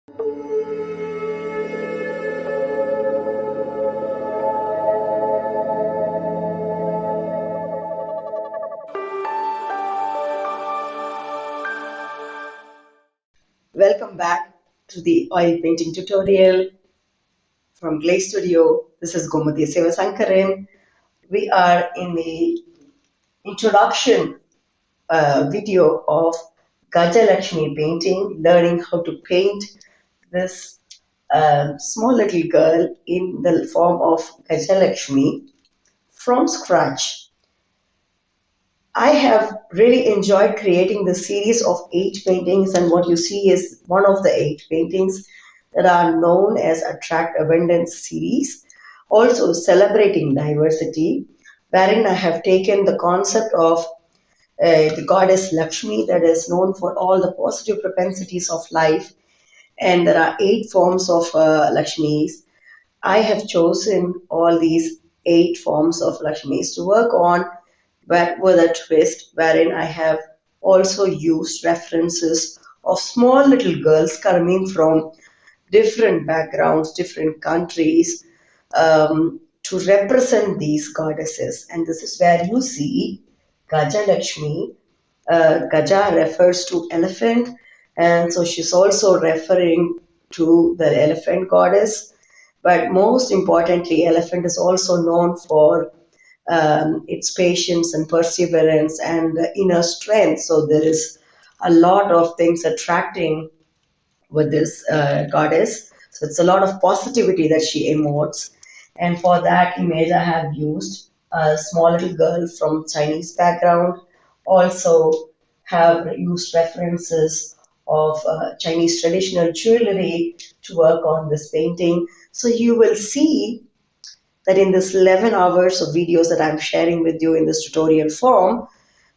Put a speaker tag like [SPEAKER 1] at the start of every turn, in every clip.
[SPEAKER 1] Welcome back to the oil painting tutorial from GLAC Studio. This is Gomati Sivasankaran. We are in the introduction video of Gaja Lakshmi painting, learning how to paint this small little girl in the form of Gaja Lakshmi from scratch. I have really enjoyed creating this series of 8 paintings, and what you see is one of the 8 paintings that are known as Attract Abundance series, also celebrating diversity, wherein I have taken the concept of the goddess Lakshmi, that is known for all the positive propensities of life, and there are 8 forms of Lakshmis. I have chosen all these 8 forms of Lakshmis to work on, but with a twist wherein I have also used references of small little girls coming from different backgrounds, different countries, to represent these goddesses. And this is where you see Gaja Lakshmi. Gaja refers to elephant, and so she's also referring to the elephant goddess. But most importantly, elephant is also known for its patience and perseverance and inner strength. So there is a lot of things attracting with this goddess. So it's a lot of positivity that she emotes. And for that image, I have used a small little girl from Chinese background. Also have used references of Chinese traditional jewelry to work on this painting. So you will see that in this 11 hours of videos that I'm sharing with you in this tutorial form,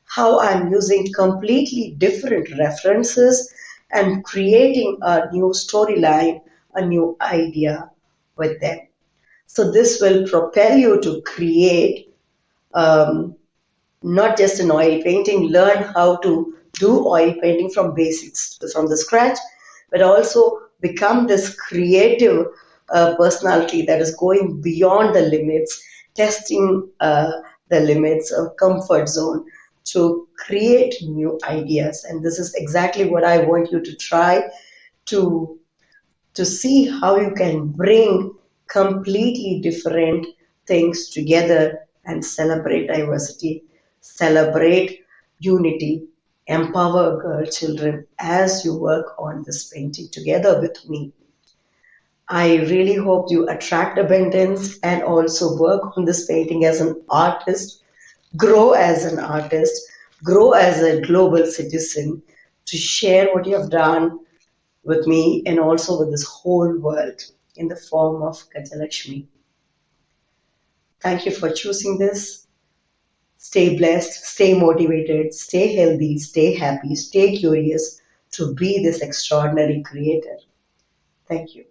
[SPEAKER 1] how I'm using completely different references and creating a new storyline, a new idea with them. So this will propel you to create not just an oil painting, learn how to do oil painting from basics, from the scratch, but also become this creative personality that is going beyond the limits, testing the limits of comfort zone to create new ideas. And this is exactly what I want you to try to see how you can bring completely different things together and celebrate diversity, celebrate unity, empower girl children as you work on this painting together with me. I really hope you attract abundance and also work on this painting as an artist, grow as an artist, grow as a global citizen to share what you have done with me and also with this whole world in the form of Gaja Lakshmi. Thank you for choosing this. Stay blessed, stay motivated, stay healthy, stay happy, stay curious to be this extraordinary creator. Thank you.